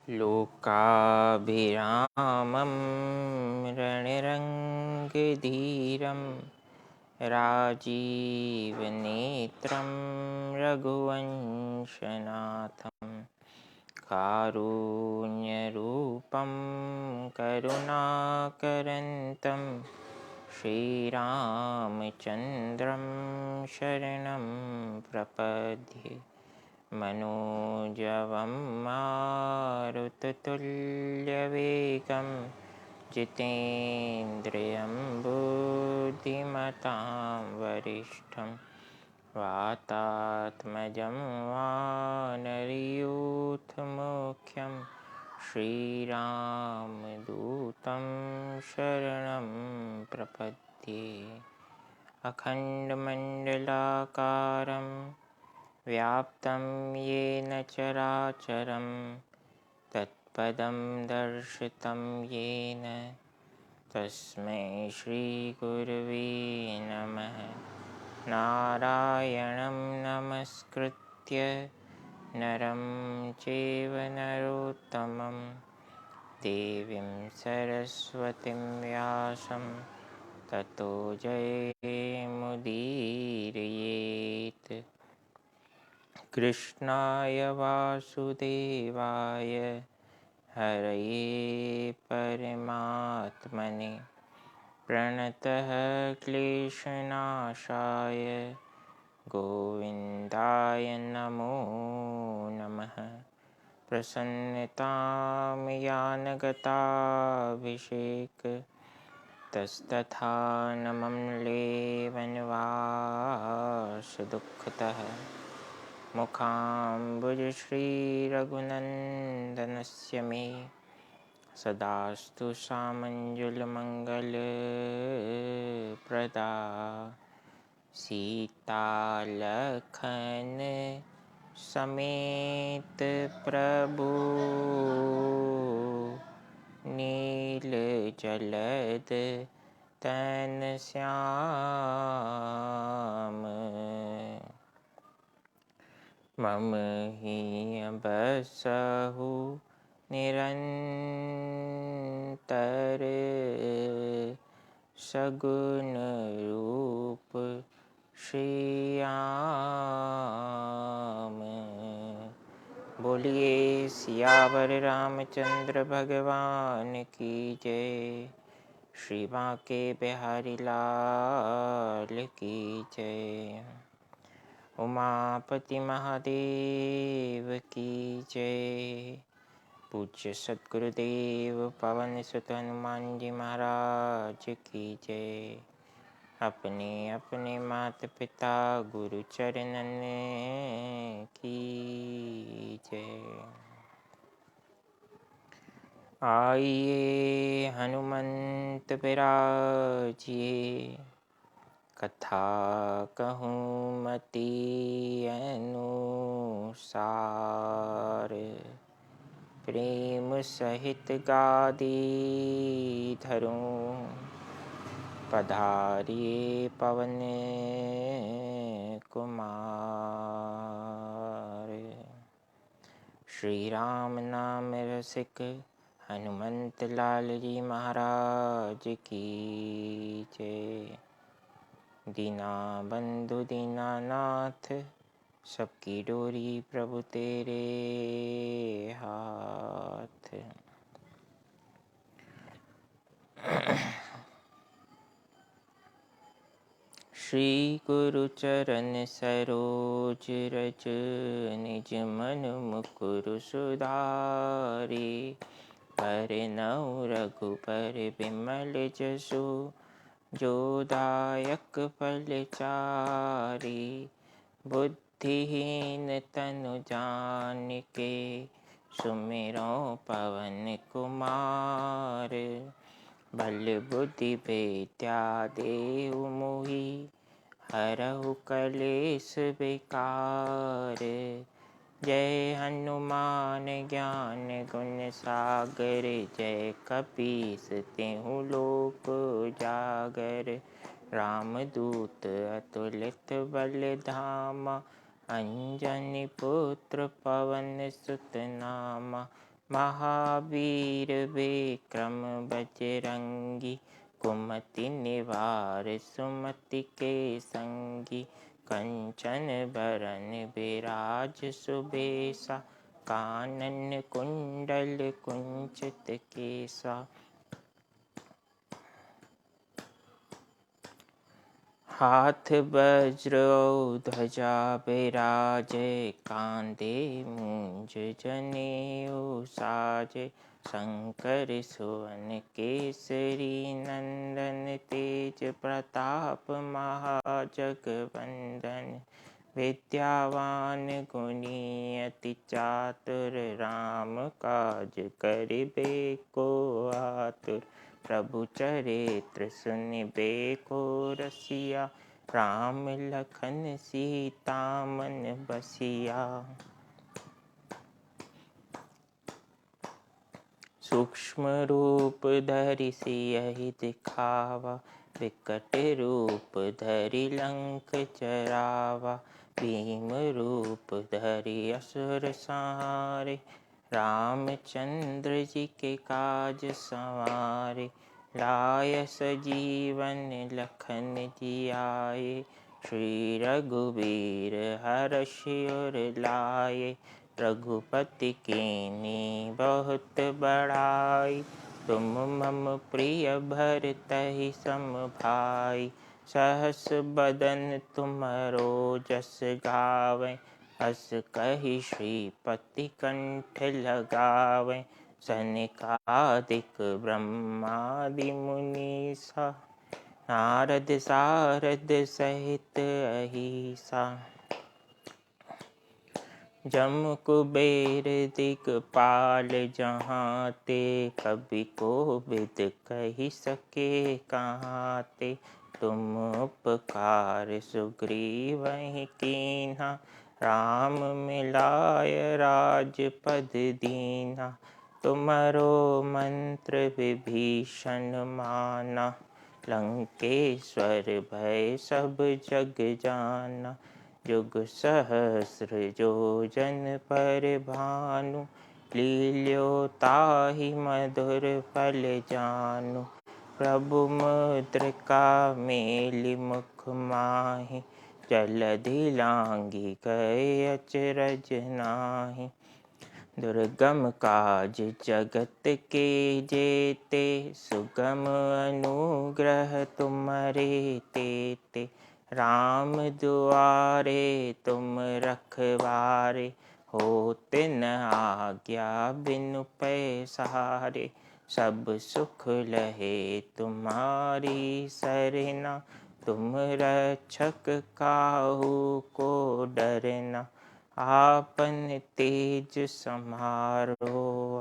लोकाभिरामं रणरङ्गधीरं राजीवनेत्रं रघुवंशनाथं कारुण्यरूपं करुणाकरन्तं श्रीरामचन्द्रं शरणं प्रपद्ये। मनोजवं मारुततुल्यवेगं जितेन्द्रियं बुद्धिमतां वरिष्ठं वातात्मजं वानरयूथमुख्यं श्रीरामदूतं शरणं प्रपद्ये। अखण्डमण्डलाकारं व्याप्तं येन चराचरं तत्पदं दर्शितं येन तस्मै श्रीगुरवे नमः। नारायणं नमस्कृत्य नरं चैव नरोत्तमं देवीं सरस्वतीं व्यासं ततो जयमुदीरयेत्। कृष्णाय वासुदेवाय हरये परमात्मने प्रणतः क्लेशनाशाय गोविन्दाय नमो नमः। प्रसन्नतां यानगताभिषेक तस्तथा नमम्ले वनवासदुःखतः मुखाम्बुजश्रीरघुनन्दनस्य मे सदास्तु सामञ्जुलमङ्गलप्रदा सीतालखन समेत प्रभु नीलजलद तन श्याम। मम हिय बसहु निरंतर सगुन रूप श्याम। बोलिए सियावर रामचंद्र भगवान की जय। श्री बांके बिहारी लाल की जय। उमापति महादेव की जय। पूज्य सद्गुरुदेव पवन सुत हनुमान जी महाराज की जय। अपने अपने माता पिता गुरु चरणन की जय। आइए हनुमंत बिराजिए कथा कहूँ मति अनुसार। प्रेम सहित गादी धरूं पधारिए पवन कुमार। श्री राम नाम रसिक हनुमंत लाल जी महाराज की जय। दीना बंधु दीनानाथ सबकी डोरी प्रभु तेरे हाथ। श्री गुरु चरण सरोज रज निज मन मुकुर सुधारी। बरनउँ रघुबर बिमल जसु जो दायक फलचारी। बुद्धिहीन तनु जानिके सुमिरो पवन कुमार। बल बुद्धि विद्या देहु मोहि हरहु कलेश विकार। जय हनुमान ज्ञान गुण सागर जय कपीस तिहु लोक उजागर। रामदूत अतुलित बल धामा अंजनी पुत्र पवन सुत नामा। महावीर विक्रम बजरंगी, कुमति निवार सुमति के संगी। कंचन बरन बिराज सुबेसा, कानन कुंडल कुंचित केसा। हाथ वज्र और ध्वजा बिराजे, कांधे मूंज जनेऊ साजे। शंकर सुवन केसरी नंदन, तेज प्रताप महाजगवंदन। विद्यावान गुणी अति चातुर, राम काज करिबे को आतुर। प्रभु चरित्र सुनिबे को रसिया, राम लखन सीता मन बसिया। सूक्ष्म रूप धरि सियहि दिखावा, विकट रूप धरि लंक जरावा। भीम रूप धरि असुर संहारे, रामचंद्र जी के काज संवारे। लाय सजीवन लखन जियाए, श्री रघुबीर हरषि उर लाए। रघुपति कीन्ही बहुत बड़ाई, तुम मम प्रिय भरतहि सम भाई। सहस बदन तुमरो जस गावें, हस कहि श्रीपति कंठ लगावें। सनकादिक ब्रह्मादि मुनीसा, नारद सारद सहित अहिसा। जम कुबेर दिगपाल जहाँ ते, कवि कोविद कहि सके कहाँ ते। तुम उपकार सुग्रीवहि कीन्हा, राम मिलाय राजपद दीन्हा। तुमरो मंत्र विभीषण माना, लंकेश्वर भय सब जग जाना। जुग सहस्र योजन पर भानु, लील्यो ताहि मधुर फल जानु। प्रभु मुद्रिका मेलि मुख माहि, जलधि लांघि गए अचरज नाहि। दुर्गम काज जगत के जेते, सुगम अनुग्रह तुम्हारे तेते। राम दुआरे तुम रखवारे, होते न आज्ञा बिनु पैसारे। सब सुख लहे तुम्हारी सरना, तुम रक्षक काहू को डरना। आपन तेज समारो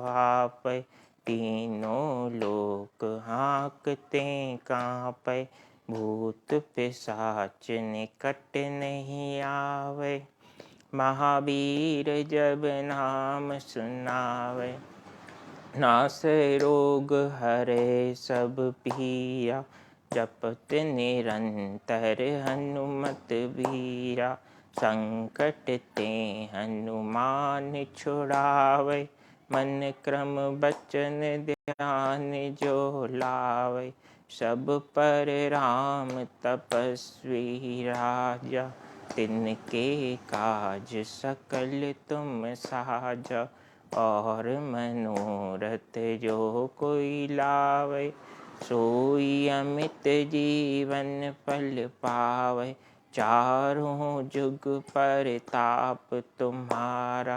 आपै, तीनों लोक हाँकते कांपै। भूत पिशाच निकट नहीं आवे, महावीर जब नाम सुनावे। नासै रोग हरै सब पीरा, जपत निरंतर हनुमत बीरा। संकट ते हनुमान छुड़ावे, मन क्रम बचन ध्यान जो लावे। सब पर राम तपस्वी राजा, तिनके काज सकल तुम साजा। और मनोरथ जो कोई लावे, सोई अमित जीवन फल पावे। चारों जुग परताप तुम्हारा,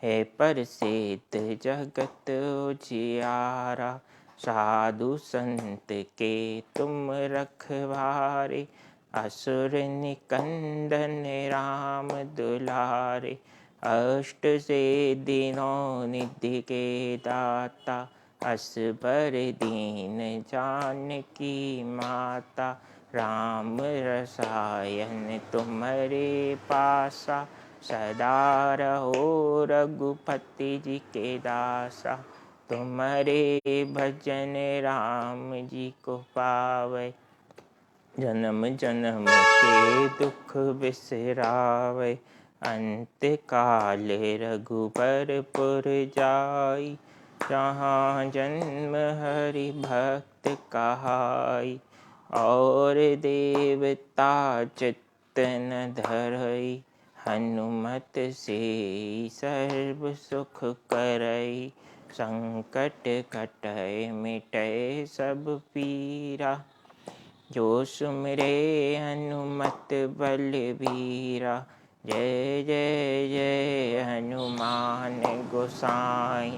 है प्रसिद्ध जगत उजियारा। साधु संत के तुम रखवारे, असुर निकंदन राम दुलारे। अष्ट सिद्धियों निधि के दाता, असबर दीन जानकी माता। राम रसायन तुम्हारे पासा, सदा रहो रघुपति जी के दासा। तुम्हारे भजन राम जी को पावे, जन्म जन्म के दुख बिसरावे। अंत काल रघुबरपुर जाई, जहाँ जन्म हरि भक्त कहाई। और देवता चित्त न धरई, हनुमत से सर्व सुख करई। संकट कटै मिटै सब पीरा, जो सुमिरै हनुमत बलबीरा। जय जय जय हनुमान गोसाई,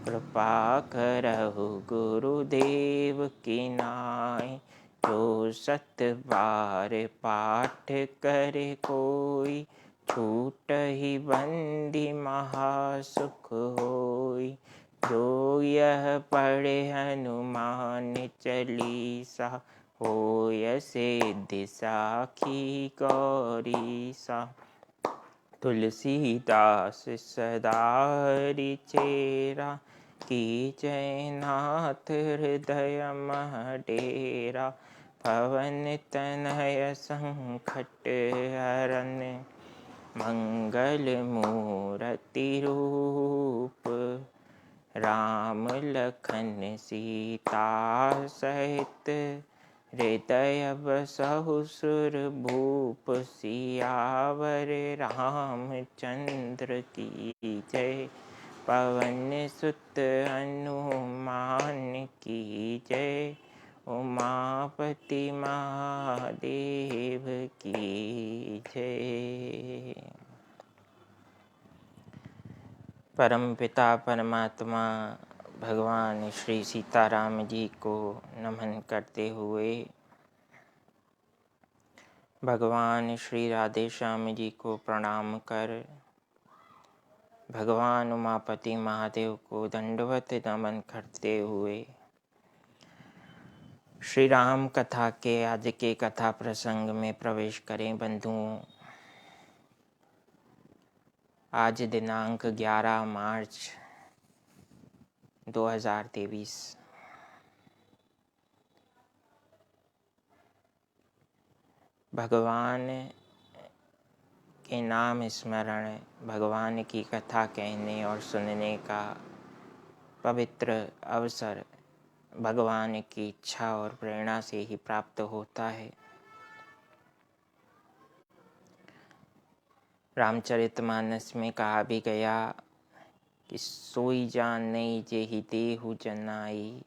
कृपा करहु गुरुदेव की नाई। जो सत बार पाठ करे कोई, छूटहि बंदी महासुख होई। जो यह पढ़े हनुमान चालीसा, होय सिद्धि साखी गौरीसा। तुलसीदास सदा हरिचेरा, कीजय नाथ हृदय मह डेरा। पवन तनय संकट हरन, मंगल मूर्ति रूप। राम लखन सीता सहित, हृदय बसहु सुरभूप। सियावर रामचंद्र की जय, पवन सुत हनुमान की जय। उमापति महादेव की जय। परम पिता परमात्मा भगवान श्री सीताराम जी को नमन करते हुए, भगवान श्री राधे श्याम जी को प्रणाम कर, भगवान उमापति महादेव को दंडवत नमन करते हुए, श्री राम कथा के आज के कथा प्रसंग में प्रवेश करें बंधुओं। आज दिनांक 11 मार्च 2023। भगवान के नाम स्मरण, भगवान की कथा कहने और सुनने का पवित्र अवसर भगवान की इच्छा और प्रेरणा से ही प्राप्त होता है। रामचरितमानस में कहा भी गया कि सोई जान नहीं जेहि देहु जनाई,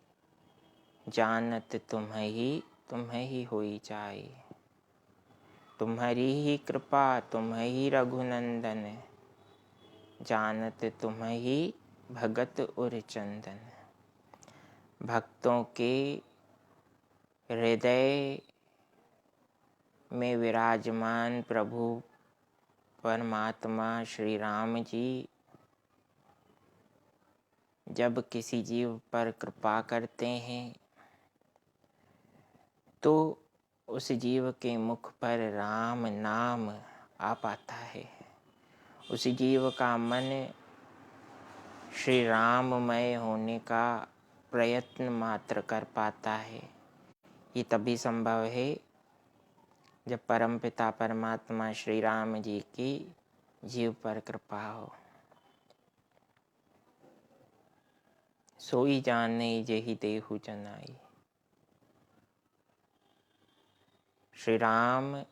जानत तुम्हें ही होई जाई। तुम्हारी ही कृपा तुम्हें रघुनंदन, जानत तुम्हें ही भगत उर चंदन। भक्तों के हृदय में विराजमान प्रभु परमात्मा श्री राम जी जब किसी जीव पर कृपा करते हैं तो उस जीव के मुख पर राम नाम आ पाता है। उस जीव का मन श्री राममय होने का प्रयत्न मात्र कर पाता है। ये तभी संभव है जब परमपिता परमात्मा श्री राम जी की जीव पर कृपा हो। सोई जाने जेहि देहु जनाई। श्री राम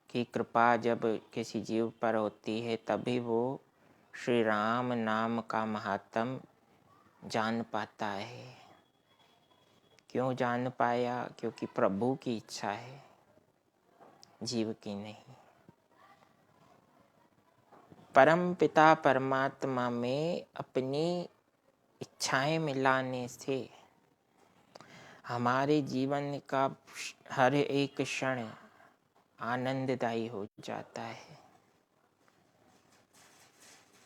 की कृपा जब किसी जीव पर होती है तभी वो श्री राम नाम का महात्म जान पाता है। क्यों जान पाया? क्योंकि प्रभु की इच्छा है, जीव की नहीं। परम पिता परमात्मा में अपनी इच्छाएं मिलाने से हमारे जीवन का हर एक क्षण आनंददायी हो जाता है।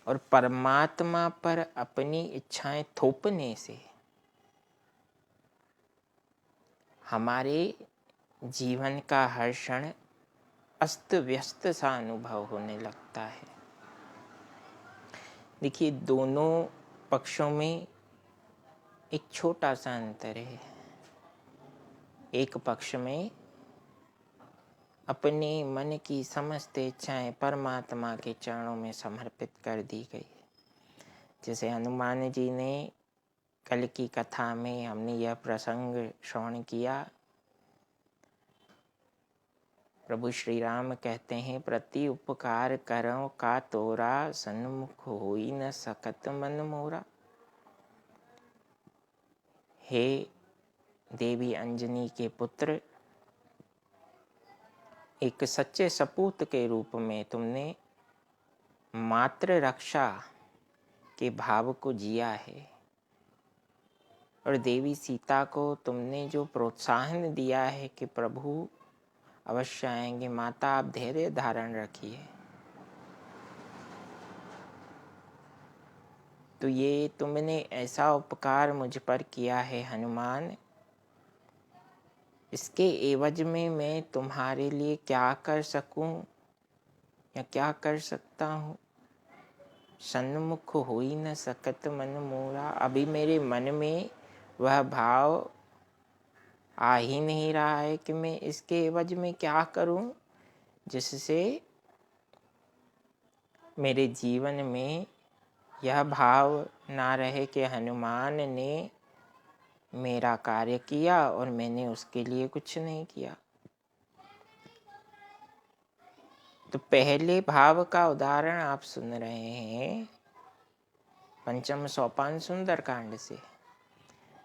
और परमात्मा पर अपनी इच्छाएं थोपने से हमारे जीवन का हर क्षण अस्त व्यस्त सा अनुभव होने लगता है। देखिए, दोनों पक्षों में एक छोटा सा अंतर है। एक पक्ष में अपने मन की समस्त इच्छाएं परमात्मा के चरणों में समर्पित कर दी गई। जैसे हनुमान जी ने कल की कथा में हमने यह प्रसंग श्रवण किया। प्रभु श्री राम कहते हैं, प्रति उपकार करो का तोरा, सन्मुख होई न सकत मन मोरा। हे देवी अंजनी के पुत्र, एक सच्चे सपूत के रूप में तुमने मात्र रक्षा के भाव को जिया है और देवी सीता को तुमने जो प्रोत्साहन दिया है कि प्रभु अवश्य आएंगे, माता आप धैर्य धारण रखिए। तो ये तुमने ऐसा उपकार मुझ पर किया है हनुमान, इसके एवज में मैं तुम्हारे लिए क्या कर सकूं या क्या कर सकता हूँ। सन्मुख होई न सकत मन मोरा। अभी मेरे मन में वह भाव आ ही नहीं रहा है कि मैं इसके एवज में क्या करूं जिससे मेरे जीवन में यह भाव ना रहे कि हनुमान ने मेरा कार्य किया और मैंने उसके लिए कुछ नहीं किया। तो पहले भाव का उदाहरण आप सुन रहे हैं पंचम सोपान सुंदरकांड से,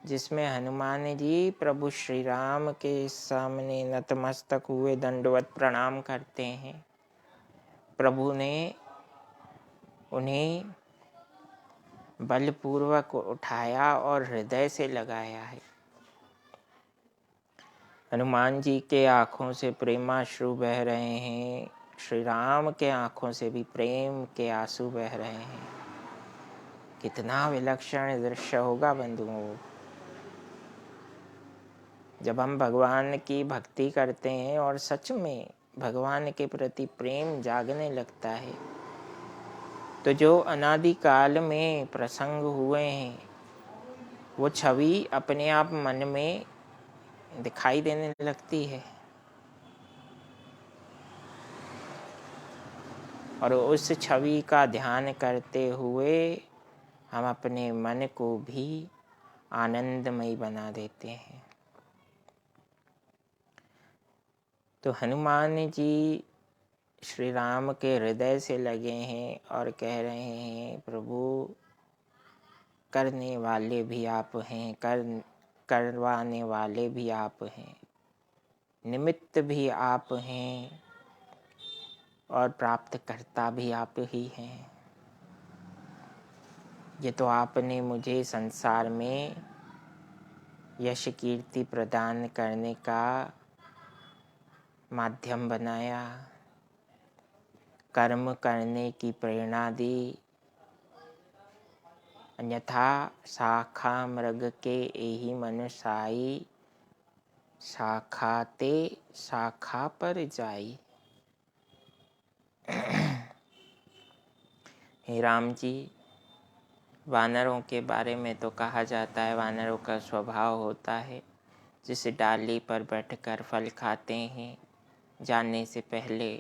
जिसमें हनुमान जी प्रभु श्री राम के सामने नतमस्तक हुए दंडवत प्रणाम करते हैं। प्रभु ने उन्हें बलपूर्वक उठाया और हृदय से लगाया है। हनुमान जी के आंखों से प्रेमाश्रु बह रहे हैं, श्री राम के आंखों से भी प्रेम के आंसू बह रहे हैं। कितना विलक्षण दृश्य होगा बंधुओं। जब हम भगवान की भक्ति करते हैं और सच में भगवान के प्रति प्रेम जागने लगता है, तो जो अनादिकाल में प्रसंग हुए हैं वो छवि अपने आप मन में दिखाई देने लगती है और उस छवि का ध्यान करते हुए हम अपने मन को भी आनंदमय बना देते हैं। तो हनुमान जी श्री राम के हृदय से लगे हैं और कह रहे हैं, प्रभु करने वाले भी आप हैं, करवाने वाले भी आप हैं, निमित्त भी आप हैं और प्राप्तकर्ता भी आप ही हैं। ये तो आपने मुझे संसार में यश कीर्ति प्रदान करने का माध्यम बनाया, कर्म करने की प्रेरणा दी। अन्यथा शाखा मृग के एहि मनुसाई, शाखा ते शाखा पर जाई। हे राम जी, वानरों के बारे में तो कहा जाता है वानरों का स्वभाव होता है जिस डाली पर बैठकर फल खाते हैं जानने से पहले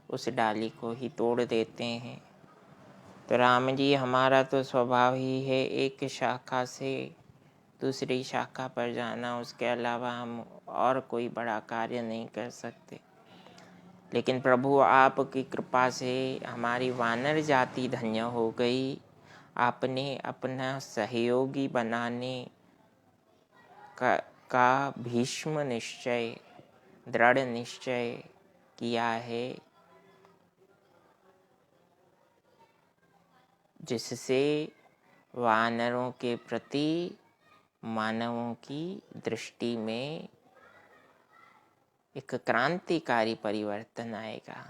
उस डाली को ही तोड़ देते हैं। तो राम जी, हमारा तो स्वभाव ही है एक शाखा से दूसरी शाखा पर जाना, उसके अलावा हम और कोई बड़ा कार्य नहीं कर सकते। लेकिन प्रभु आपकी कृपा से हमारी वानर जाति धन्य हो गई। आपने अपना सहयोगी बनाने का भीष्म निश्चय, दृढ़ निश्चय किया है, जिससे वानरों के प्रति मानवों की दृष्टि में एक क्रांतिकारी परिवर्तन आएगा।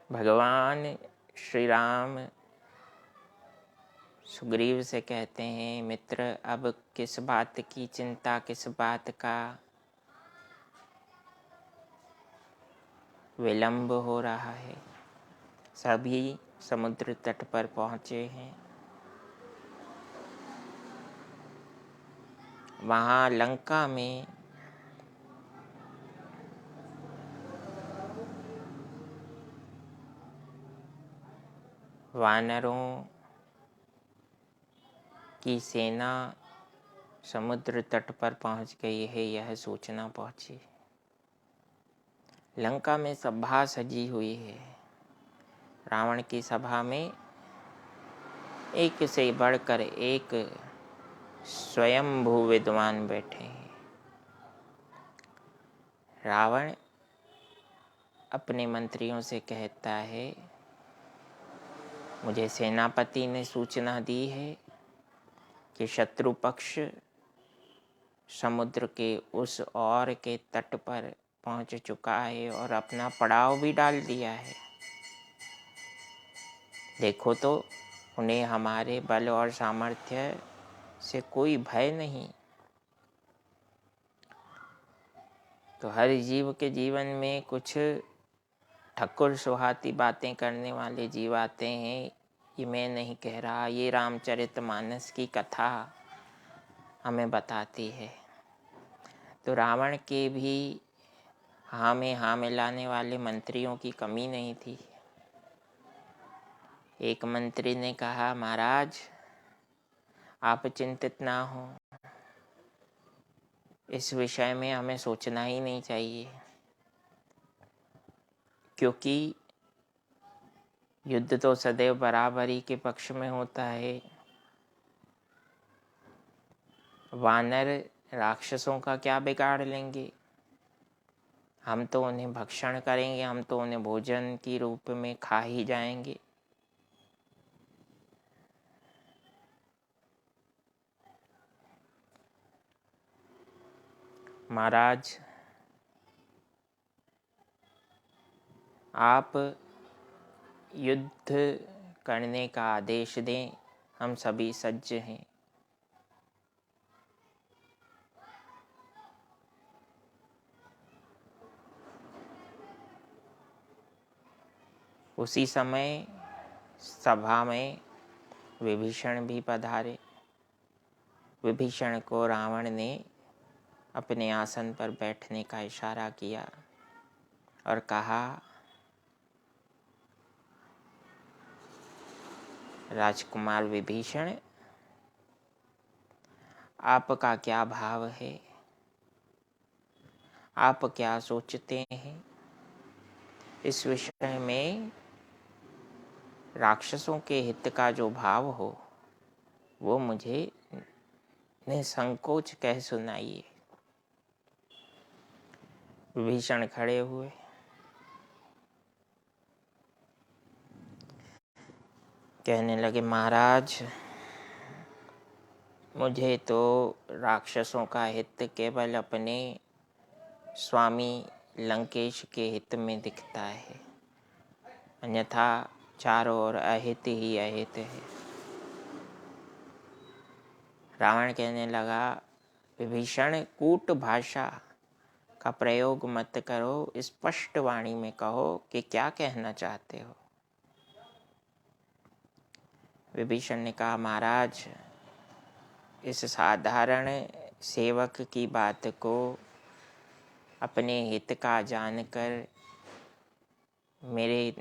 भगवान श्री राम सुग्रीव से कहते हैं, मित्र अब किस बात की चिंता, किस बात का विलंब हो रहा है। सभी समुद्र तट पर पहुंचे हैं। वहाँ लंका में वानरों की सेना समुद्र तट पर पहुंच गई है, यह सूचना पहुंची। लंका में सभा सजी हुई है। रावण की सभा में एक से बढ़कर एक स्वयंभू विद्वान बैठे हैं। रावण अपने मंत्रियों से कहता है, मुझे सेनापति ने सूचना दी है कि शत्रु पक्ष समुद्र के उस ओर के तट पर पहुंच चुका है और अपना पड़ाव भी डाल दिया है। देखो तो उन्हें हमारे बल और सामर्थ्य से कोई भय नहीं। तो हर जीव के जीवन में कुछ ठकुर सुहाती बातें करने वाले जीव आते हैं। ये मैं नहीं कह रहा, ये रामचरितमानस की कथा हमें बताती है। तो रावण के भी हाँ में हाँ मिलाने वाले मंत्रियों की कमी नहीं थी। एक मंत्री ने कहा, महाराज आप चिंतित ना हो, इस विषय में हमें सोचना ही नहीं चाहिए, क्योंकि युद्ध तो सदैव बराबरी के पक्ष में होता है। वानर राक्षसों का क्या बिगाड़ लेंगे? हम तो उन्हें भक्षण करेंगे, हम तो उन्हें भोजन की रूप में खा ही जाएंगे। महाराज आप युद्ध करने का आदेश दें, हम सभी सज्ज हैं। उसी समय सभा में विभीषण भी पधारे। विभीषण को रावण ने अपने आसन पर बैठने का इशारा किया और कहा, राजकुमार विभीषण, आपका क्या भाव है? आप क्या सोचते हैं? इस विषय में राक्षसों के हित का जो भाव हो वो मुझे निसंकोच कह सुनाइए। विभीषण खड़े हुए। कहने लगे, महाराज मुझे तो राक्षसों का हित केवल अपने स्वामी लंकेश के हित में दिखता है, अन्यथा चारों ओर अहित ही अहित है। रावण कहने लगा, विभीषण कूट भाषा का प्रयोग मत करो, स्पष्ट वाणी में कहो कि क्या कहना चाहते हो। विभीषण ने कहा, महाराज इस साधारण सेवक की बात को अपने हित का जानकर मेरे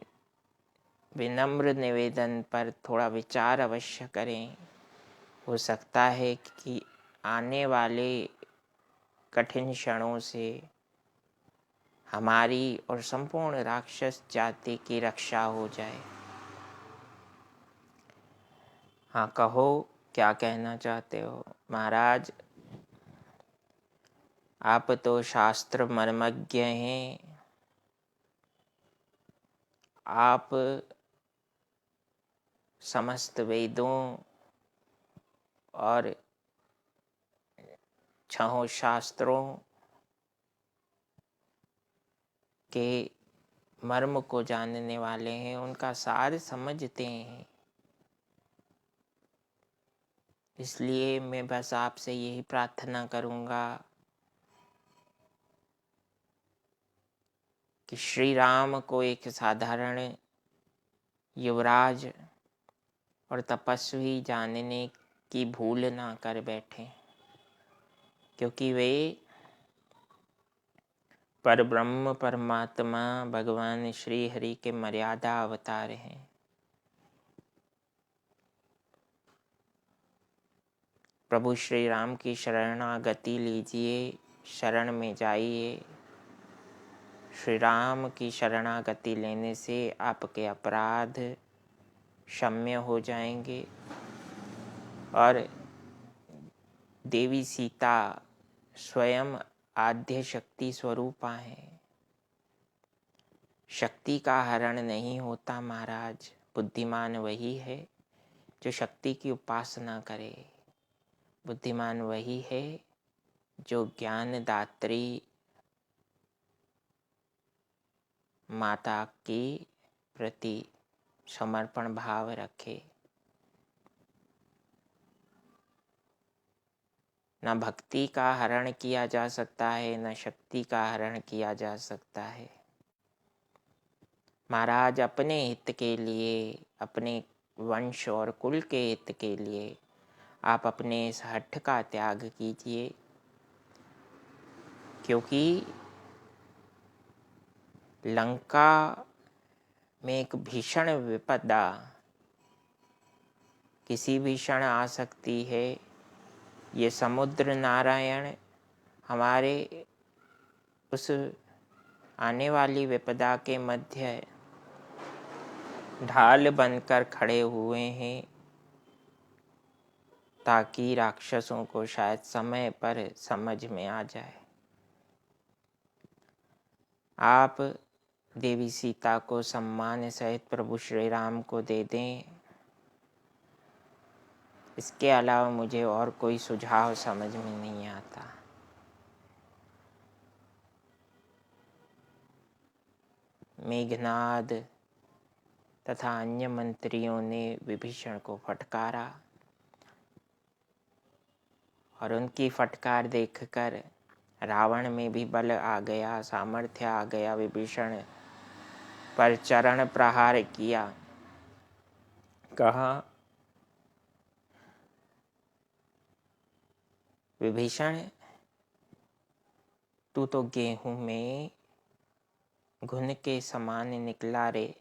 विनम्र निवेदन पर थोड़ा विचार अवश्य करें। हो सकता है कि आने वाले कठिन क्षणों से हमारी और संपूर्ण राक्षस जाति की रक्षा हो जाए। हाँ कहो, क्या कहना चाहते हो? महाराज आप तो शास्त्र मर्मज्ञ हैं, आप समस्त वेदों और छहों शास्त्रों के मर्म को जानने वाले हैं, उनका सार समझते हैं। इसलिए मैं बस आपसे यही प्रार्थना करूंगा कि श्री राम को एक साधारण युवराज और तपस्वी जानने की भूल ना कर बैठें, क्योंकि वे परब्रह्म परमात्मा भगवान श्री हरि के मर्यादा अवतार हैं। प्रभु श्री राम की शरणागति लीजिए, शरण में जाइए। श्री राम की शरणागति लेने से आपके अपराध क्षम्य हो जाएंगे और देवी सीता स्वयं आद्य शक्ति स्वरूपा है। शक्ति का हरण नहीं होता महाराज, बुद्धिमान वही है जो शक्ति की उपासना करे। बुद्धिमान वही है जो ज्ञान दात्री माता के प्रति समर्पण भाव रखे। न भक्ति का हरण किया जा सकता है, न शक्ति का हरण किया जा सकता है। महाराज अपने हित के लिए, अपने वंश और कुल के हित के लिए आप अपने इस हठ का त्याग कीजिए, क्योंकि लंका में एक भीषण विपदा किसी भी क्षण आ सकती है। ये समुद्र नारायण हमारे उस आने वाली विपदा के मध्य ढाल बनकर खड़े हुए हैं, ताकि राक्षसों को शायद समय पर समझ में आ जाए। आप देवी सीता को सम्मान सहित प्रभु श्री राम को दे दें। इसके अलावा मुझे और कोई सुझाव समझ में नहीं आता। मेघनाद तथा अन्य मंत्रियों ने विभीषण को फटकारा और उनकी फटकार देखकर रावण में भी बल आ गया, सामर्थ्य आ गया। विभीषण पर चरण प्रहार किया, कहा, विभीषण तू तो गेहूं में घुन के समान निकला रे।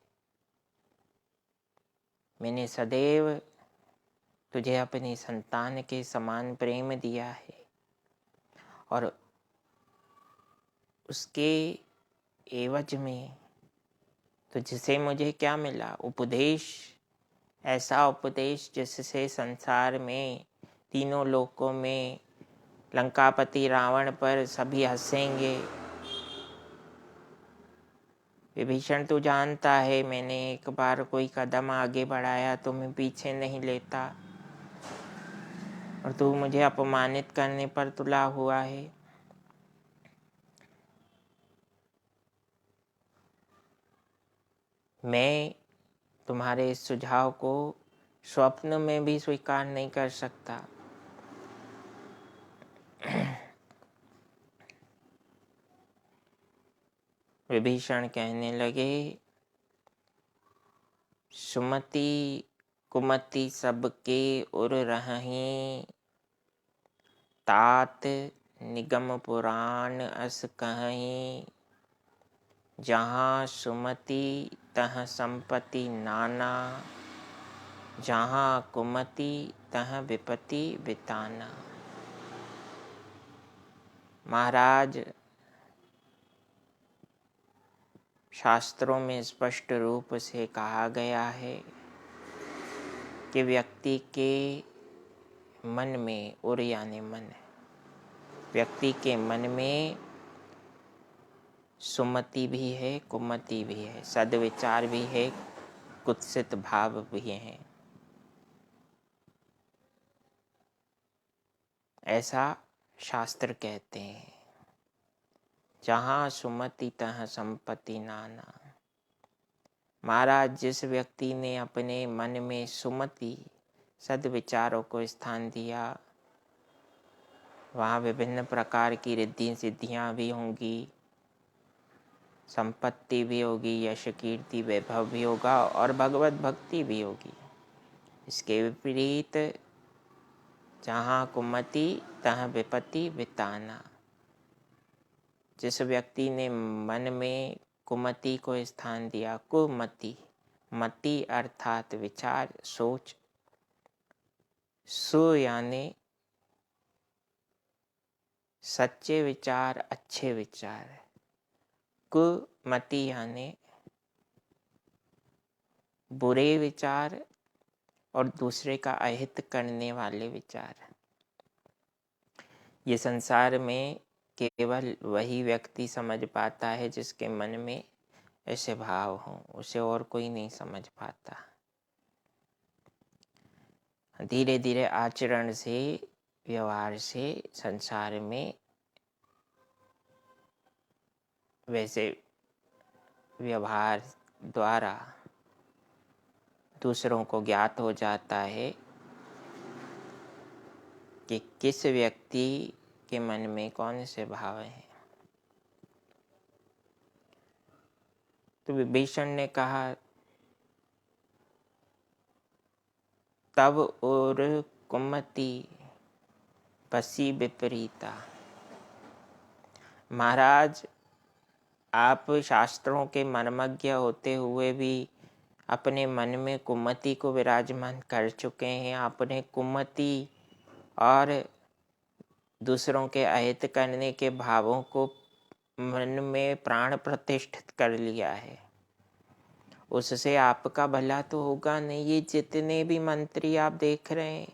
मैंने सदैव तुझे अपनी संतान के समान प्रेम दिया है और उसके एवज में तुझसे मुझे क्या मिला? उपदेश, ऐसा उपदेश जिससे संसार में, तीनों लोकों में लंकापति रावण पर सभी हंसेंगे। विभीषण तू जानता है मैंने एक बार कोई कदम आगे बढ़ाया तो मैं पीछे नहीं लेता, और तू मुझे अपमानित करने पर तुला हुआ है। मैं तुम्हारे इस सुझाव को स्वप्न में भी स्वीकार नहीं कर सकता। विभीषण कहने लगे, सुमति कुमति सबके उर रहहीं, तात निगम पुराण अस कहीं। जहाँ सुमति तह संपत्ति नाना, जहाँ कुमति तह विपत्ति बिताना। महाराज, शास्त्रों में स्पष्ट रूप से कहा गया है कि व्यक्ति के मन में, उर यानी मन, व्यक्ति के मन में सुमति भी है, कुमति भी है, सद्विचार भी है, कुत्सित भाव भी है। ऐसा शास्त्र कहते हैं। जहाँ सुमति तहाँ संपत्ति नाना। महाराज, जिस व्यक्ति ने अपने मन में सुमति, सद्विचारों को स्थान दिया, वहाँ विभिन्न प्रकार की रिद्धि सिद्धियाँ भी होंगी, संपत्ति भी होगी, यश कीर्ति वैभव भी होगा और भगवत भक्ति भी होगी। इसके विपरीत जहाँ कुमति तहाँ विपत्ति बिताना। जिस व्यक्ति ने मन में कुमति को स्थान दिया, कुमति, मति अर्थात विचार, सोच, सु यानी सच्चे विचार, अच्छे विचार, कुमति यानी बुरे विचार और दूसरे का अहित करने वाले विचार। ये संसार में केवल वही व्यक्ति समझ पाता है जिसके मन में ऐसे भाव हों, उसे और कोई नहीं समझ पाता। धीरे धीरे आचरण से, व्यवहार से संसार में वैसे व्यवहार द्वारा दूसरों को ज्ञात हो जाता है कि किस व्यक्ति के मन में कौन से भाव हैं। तो विभीषण ने कहा, तब और कुमति बसी विपरीता। महाराज, आप शास्त्रों के मर्मज्ञ होते हुए भी अपने मन में कुमति को विराजमान कर चुके हैं। आपने कुमति और दूसरों के अहित करने के भावों को मन में प्राण प्रतिष्ठित कर लिया है। उससे आपका भला तो होगा नहीं। ये जितने भी मंत्री आप देख रहे हैं,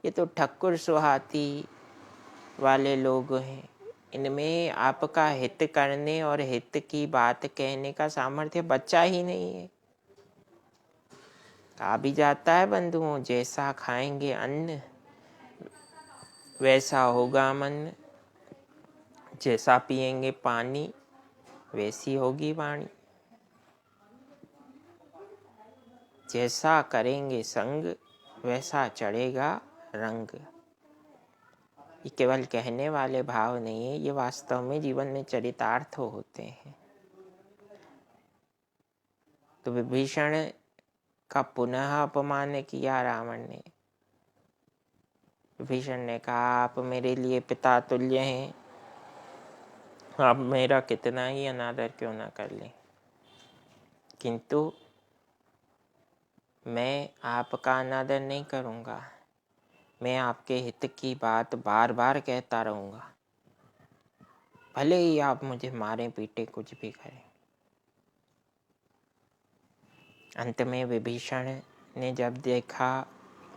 ये तो ठक्कुर सुहाती वाले लोग हैं। इनमें आपका हित करने और हित की बात कहने का सामर्थ्य बचा ही नहीं है। कहा भी जाता है बंधुओं, जैसा खाएंगे अन्न वैसा होगा मन, जैसा पिएंगे पानी वैसी होगी वाणी, जैसा करेंगे संग वैसा चढ़ेगा रंग। ये केवल कहने वाले भाव नहीं है, ये वास्तव में जीवन में चरितार्थ होते हैं। तो विभीषण का पुनः अपमान किया रावण ने। विभीषण ने कहा, आप मेरे लिए पिता तुल्य हैं, आप मेरा कितना ही अनादर क्यों ना कर लें, किंतु मैं आपका अनादर नहीं करूँगा। मैं आपके हित की बात बार बार कहता रहूँगा, भले ही आप मुझे मारें पीटे कुछ भी करें। अंत में विभीषण ने जब देखा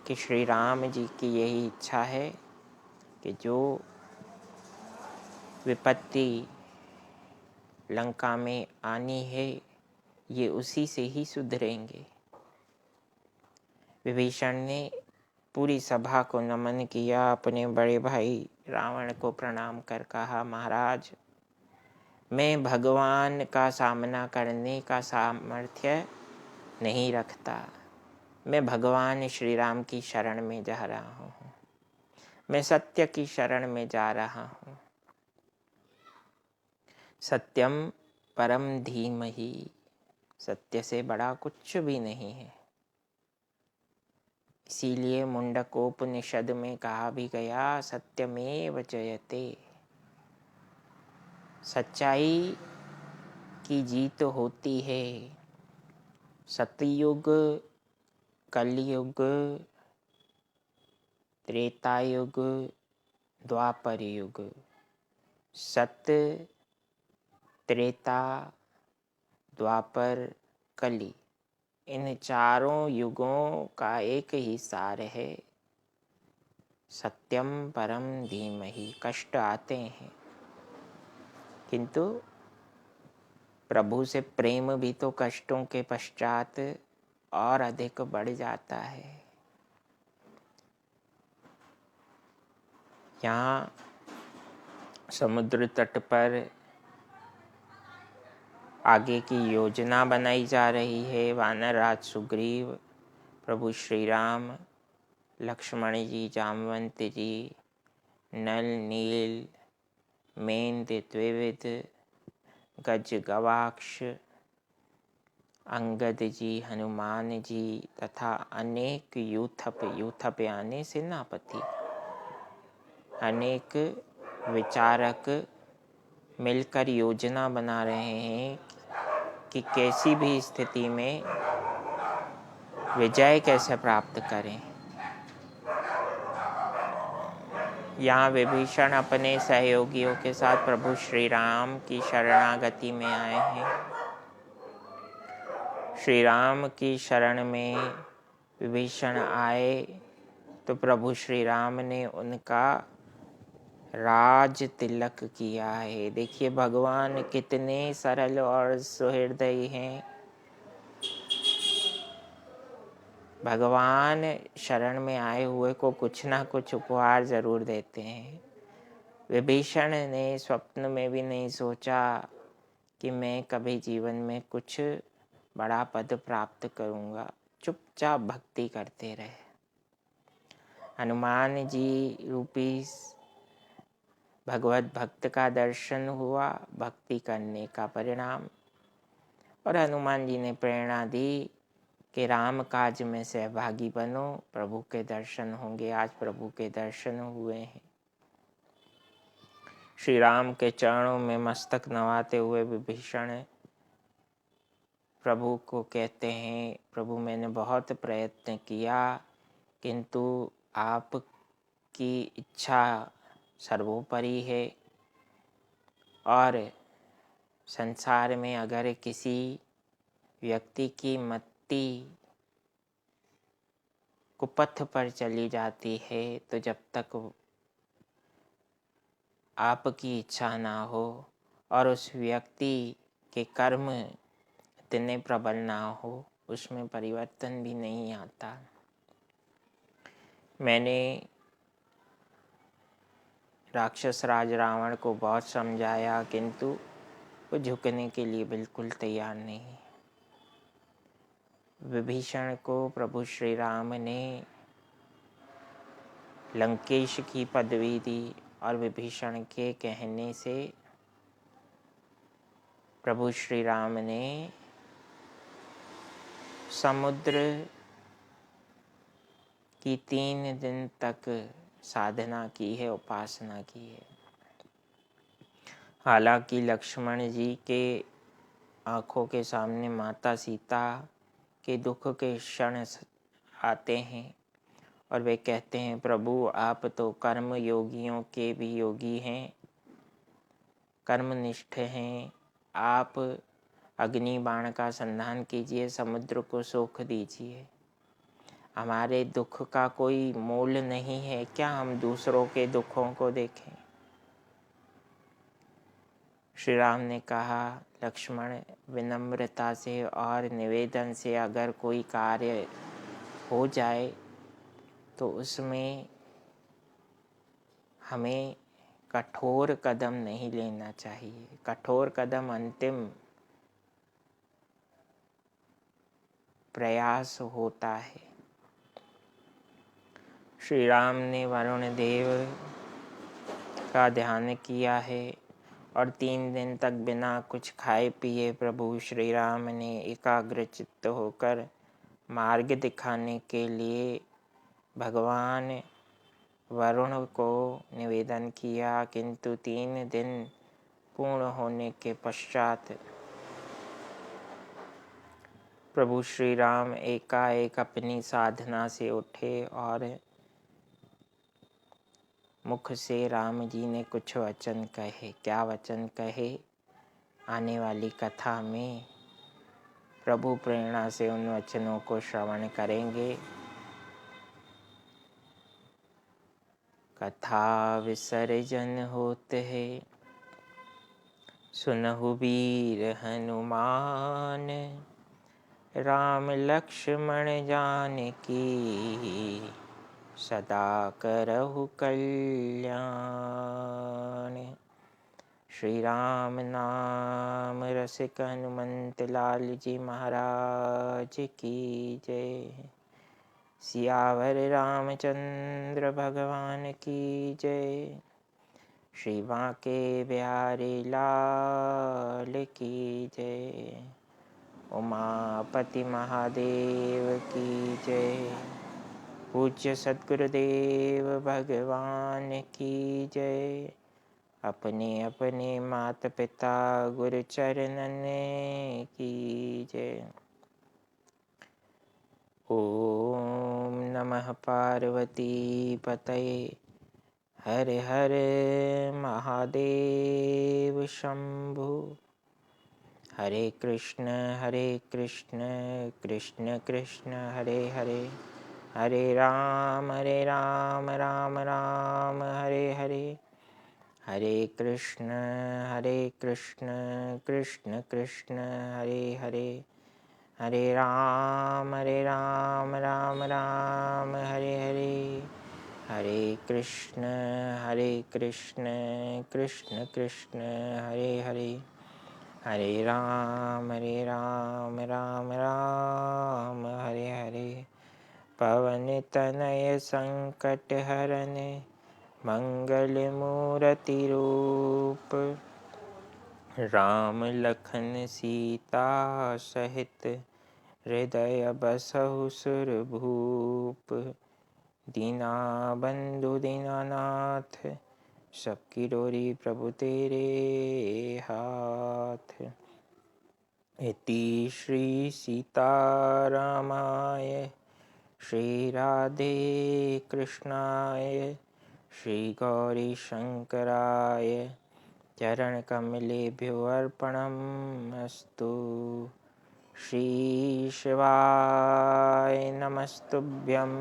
कि श्री राम जी की यही इच्छा है कि जो विपत्ति लंका में आनी है ये उसी से ही सुधरेंगे, विभीषण ने पूरी सभा को नमन किया। अपने बड़े भाई रावण को प्रणाम कर कहा, महाराज, मैं भगवान का सामना करने का सामर्थ्य नहीं रखता। मैं भगवान श्री राम की शरण में जा रहा हूँ, मैं सत्य की शरण में जा रहा हूँ। सत्यम परम धीमहि, सत्य से बड़ा कुछ भी नहीं है। इसीलिए मुंडकोपनिषद में कहा भी गया, सत्यमेव जयते। सच्चाई की जीत होती है। सतयुग, कलयुग, त्रेता युग, द्वापर युग, सत्य, त्रेता, द्वापर, कली, इन चारों युगों का एक ही सार है, सत्यम परम धीमहि। कष्ट आते हैं, किंतु प्रभु से प्रेम भी तो कष्टों के पश्चात और अधिक बढ़ जाता है। यहाँ समुद्र तट पर आगे की योजना बनाई जा रही है। वानरराज सुग्रीव, प्रभु श्री राम, लक्ष्मण जी, जामवंत जी, नल, नील, मेंद्र, द्विविद, गज, गवाक्ष, अंगद जी, हनुमान जी तथा अनेक यूथप यानी सेनापति, अनेक विचारक मिलकर योजना बना रहे हैं कि कैसी भी स्थिति में विजय कैसे प्राप्त करें। यहाँ विभीषण अपने सहयोगियों के साथ प्रभु श्री राम की शरणागति में आए हैं। श्री राम की शरण में विभीषण आए तो प्रभु श्री राम ने उनका राज तिलक किया है। देखिए भगवान कितने सरल और सुहृदय हैं। भगवान शरण में आए हुए को कुछ ना कुछ उपहार जरूर देते हैं। विभीषण ने स्वप्न में भी नहीं सोचा कि मैं कभी जीवन में कुछ बड़ा पद प्राप्त करूंगा। चुपचाप भक्ति करते रहे। हनुमान जी रूपी भगवत भक्त का दर्शन हुआ, भक्ति करने का परिणाम। और हनुमान जी ने प्रेरणा दी कि राम काज में सहभागी बनो, प्रभु के दर्शन होंगे। आज प्रभु के दर्शन हुए हैं। श्री राम के चरणों में मस्तक नवाते हुए विभीषण प्रभु को कहते हैं, प्रभु मैंने बहुत प्रयत्न किया किंतु आपकी इच्छा सर्वोपरि है। और संसार में अगर किसी व्यक्ति की मति कुपथ पर चली जाती है तो जब तक आपकी इच्छा ना हो और उस व्यक्ति के कर्म इतने प्रबल ना हो, उसमें परिवर्तन भी नहीं आता। मैंने राक्षस राज रावण को बहुत समझाया किंतु वो झुकने के लिए बिल्कुल तैयार नहीं। विभीषण को प्रभु श्री राम ने लंकेश की पदवी दी और विभीषण के कहने से प्रभु श्री राम ने समुद्र की 3 दिन तक साधना की है, उपासना की है। हालांकि लक्ष्मण जी के आंखों के सामने माता सीता के दुख के क्षण आते हैं और वे कहते हैं, प्रभु आप तो कर्म योगियों के भी योगी हैं, कर्मनिष्ठ हैं। आप अग्नि बाण का संधान कीजिए, समुद्र को सोख दीजिए। हमारे दुख का कोई मोल नहीं है क्या हम दूसरों के दुखों को देखें? श्री राम ने कहा, लक्ष्मण विनम्रता से और निवेदन से अगर कोई कार्य हो जाए तो उसमें हमें कठोर कदम नहीं लेना चाहिए। कठोर कदम अंतिम प्रयास होता है। श्री राम ने वरुण देव का ध्यान किया है और 3 दिन तक बिना कुछ खाए पिए प्रभु श्री राम ने एकाग्र चित्त होकर मार्ग दिखाने के लिए भगवान वरुण को निवेदन किया। किंतु 3 दिन पूर्ण होने के पश्चात प्रभु श्री राम एकाएक अपनी साधना से उठे और मुख से राम जी ने कुछ वचन कहे। क्या वचन कहे, आने वाली कथा में प्रभु प्रेरणा से उन वचनों को श्रवण करेंगे। कथा विसर्जन होत है, सुनहु वीर हनुमान, राम लक्ष्मण जानकी, सदा करहु कल्याण। श्री राम नाम रसिक हनुमंत लाल जी महाराज की जय। सियावर रामचंद्र भगवान की जय। श्री बांके बिहारी लाल की जय। उमापति महादेव की जय। पूज्य सद्गुरुदेव भगवान की जय। अपने अपने माता पिता गुरु चरणन की जय। ओम नमः पार्वती पतये हर हर महादेव शंभु। हरे कृष्ण कृष्ण कृष्ण हरे हरे, हरे राम राम राम हरे हरे, हरे कृष्ण कृष्ण कृष्ण हरे हरे, हरे राम राम राम हरे हरे, हरे कृष्ण कृष्ण कृष्ण हरे हरे, हरे राम राम राम हरे हरे। पवन तनय संकट हरन मंगल मूर्ति रूप, राम लखन सीता सहित हृदय बसहु सुरभूप। दीनाबंधु दीनानाथ सबकी डोरी प्रभु तेरे हाथ। इति श्री सीतारामाय श्री राधे कृष्णाय श्री गौरी शंकराय चरण कमलेभ्यो अर्पणमस्तु। श्री शिवाय नमस्तुभ्यं,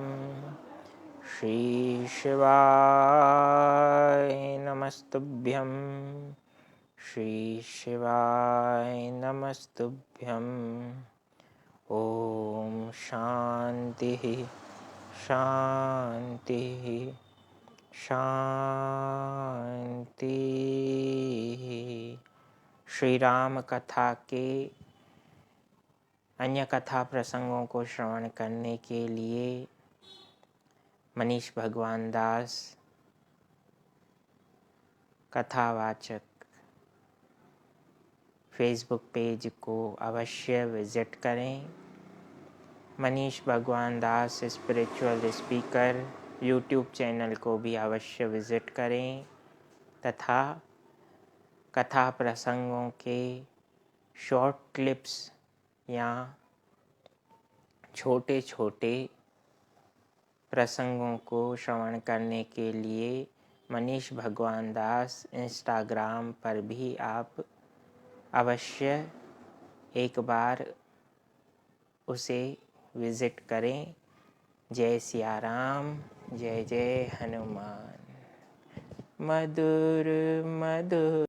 श्री शिवाय नमस्तुभ्यं, श्री शिवाय नमस्तुभ्यं। ओम शांति शांति शांति। श्री राम कथा के अन्य कथा प्रसंगों को श्रवण करने के लिए मनीष भगवान दास कथावाचक फेसबुक पेज को अवश्य विजिट करें। मनीष भगवान दास स्पिरिचुअल स्पीकर यूट्यूब चैनल को भी अवश्य विजिट करें तथा कथा प्रसंगों के शॉर्ट क्लिप्स या छोटे छोटे प्रसंगों को श्रवण करने के लिए मनीष भगवान दास इंस्टाग्राम पर भी आप अवश्य एक बार उसे विजिट करें। जय सिया राम, जय जय हनुमान। मधुर मधुर